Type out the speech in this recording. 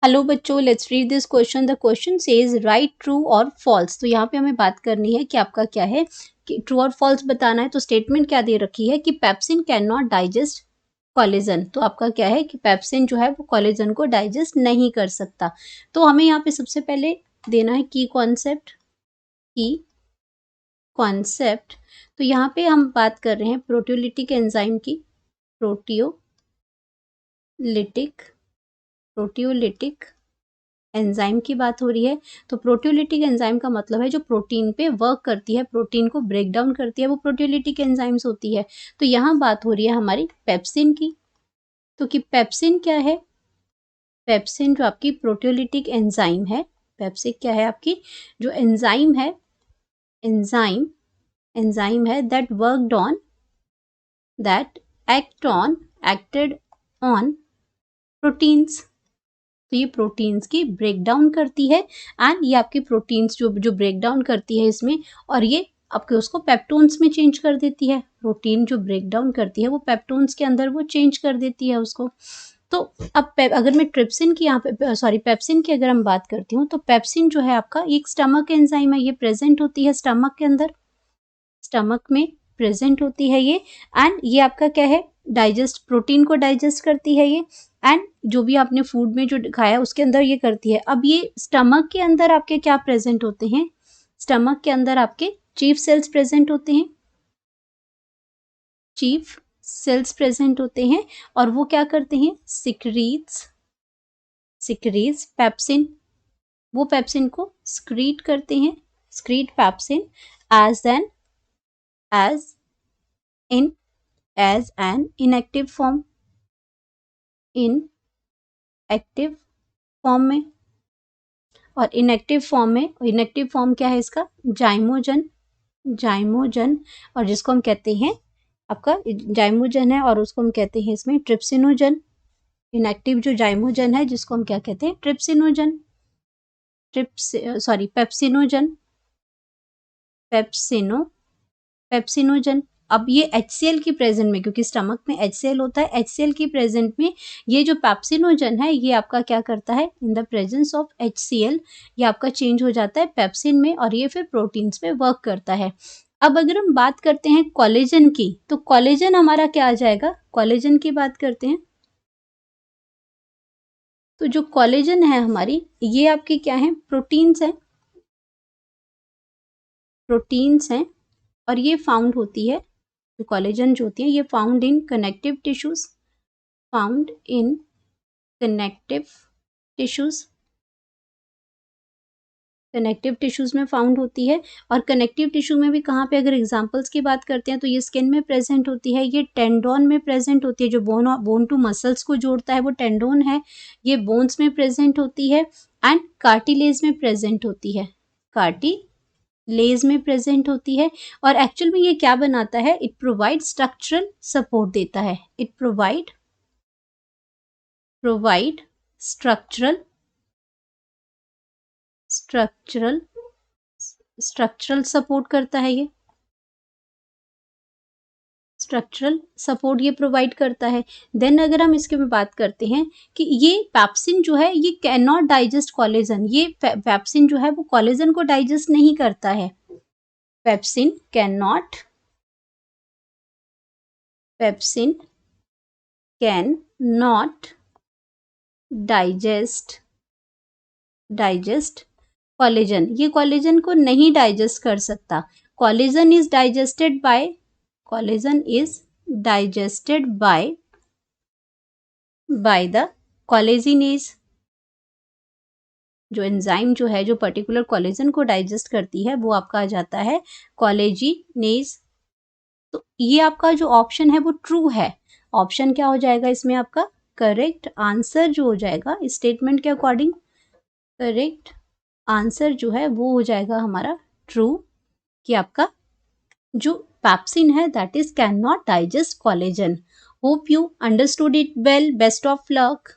Hello बच्चों, let's read this question. The question says right true और false. तो यहाँ पे हमें बात करनी है कि आपका क्या है कि ट्रू और फॉल्स बताना है। तो स्टेटमेंट क्या दे रखी है कि pepsin can not digest collagen. तो आपका क्या है कि पेप्सिन जो है वो कोलेजन को डाइजेस्ट नहीं कर सकता। तो हमें यहाँ पे सबसे पहले देना है की कॉन्सेप्ट। तो यहाँ पे हम बात कर रहे हैं प्रोटियोलिटिक एंजाइम की। प्रोटियोलिटिक एंजाइम की बात हो रही है। तो प्रोटियोलिटिक एंजाइम का मतलब है जो प्रोटीन पे वर्क करती है, प्रोटीन को ब्रेक डाउन करती है, वो प्रोटियोलिटिक एंजाइम्स होती है। तो यहाँ बात हो रही है हमारी पेप्सिन की। तो कि पेप्सिन क्या है? पेप्सिन जो आपकी प्रोटियोलिटिक एंजाइम है, पेप्सिन क्या है आपकी जो एंजाइम है, एंजाइम है that worked on that acted on proteins. तो ये प्रोटीन्स की ब्रेक डाउन करती है एंड ये आपकी प्रोटीन्स जो ब्रेक डाउन करती है इसमें, और ये आपके उसको पेप्टोन्स में चेंज कर देती है। प्रोटीन जो ब्रेक डाउन करती है वो पेप्टोन्स के अंदर वो चेंज कर देती है उसको। तो अब अगर मैं ट्रिप्सिन की यहाँ पे पेप्सिन की अगर हम बात करती हूँ, तो पेप्सिन जो है आपका एक स्टमक एंजाइम है। ये प्रेजेंट होती है स्टमक के अंदर, स्टमक में प्रेजेंट होती है ये। एंड ये आपका क्या है, प्रोटीन को डाइजेस्ट करती है ये। एंड जो भी आपने फूड में जो खाया उसके अंदर ये करती है। अब ये स्टमक के अंदर आपके क्या प्रेजेंट होते हैं? स्टमक के अंदर आपके चीफ सेल्स प्रेजेंट होते हैं, चीफ सेल्स प्रेजेंट होते हैं। और वो क्या करते हैं? Secretes pepsin. वो पेप्सिन को स्क्रीट करते हैं, secrete pepsin as an inactive form, active form में। और इनएक्टिव फॉर्म क्या है इसका? जाइमोजन। और जिसको हम कहते हैं आपका जाइमोजन है, और उसको हम कहते हैं इसमें ट्रिप्सिनोजन। इनएक्टिव जो जाइमोजन है जिसको हम क्या कहते हैं? पेप्सिनोजन। अब ये HCl की प्रेजेंट में, क्योंकि स्टमक में HCl होता है, HCl की प्रेजेंट में ये जो पेप्सिनोजन है ये आपका क्या करता है? In the presence of HCl ये आपका चेंज हो जाता है पेप्सिन में, और ये फिर प्रोटीन्स पे वर्क करता है। अब अगर हम बात करते हैं कोलेजन की, तो कोलेजन हमारा क्या आ जाएगा? कोलेजन की बात करते हैं तो जो कोलेजन है हमारी, ये आपकी क्या है? प्रोटीन्स हैं। और ये फाउंड होती है, जो कोलेजन जो होती है ये found in connective tissues, connective tissues में फाउंड होती है। और कनेक्टिव टिश्यू में भी कहाँ पे, अगर एग्जांपल्स की बात करते हैं तो ये स्किन में प्रेजेंट होती है, ये टेंडोन में प्रेजेंट होती है, जो बोन टू मसल्स को जोड़ता है वो टेंडोन है, ये बोन्स में प्रेजेंट होती है। एंड कार्टिलेज में प्रेजेंट होती है, कार्टिलेज में प्रेजेंट होती है। और एक्चुअल में ये क्या बनाता है? इट प्रोवाइड स्ट्रक्चरल सपोर्ट देता है, इट प्रोवाइड स्ट्रक्चरल सपोर्ट करता है, ये स्ट्रक्चरल सपोर्ट ये प्रोवाइड करता है। देन अगर हम इसके में बात करते हैं कि ये पेप्सिन जो है ये कैन नॉट डाइजेस्ट कोलेजन, ये पेप्सिन जो है वो कोलेजन को डाइजेस्ट नहीं करता है। Pepsin can not digest collagen, ये कोलेजन को नहीं डाइजेस्ट कर सकता। Collagen is digested by the collagenase. जो एंजाइम जो है जो पर्टिकुलर कोलेजन को डाइजेस्ट करती है वो आपका आ जाता है कोलेजिनेज। तो ये आपका जो ऑप्शन है वो ट्रू है। ऑप्शन क्या हो जाएगा इसमें आपका? करेक्ट आंसर जो हो जाएगा इस स्टेटमेंट के अकॉर्डिंग, करेक्ट आंसर जो है वो हो जाएगा हमारा ट्रू, कि आपका जो पेप्सिन है that is can not digest collagen. Hope you understood it well. Best of luck.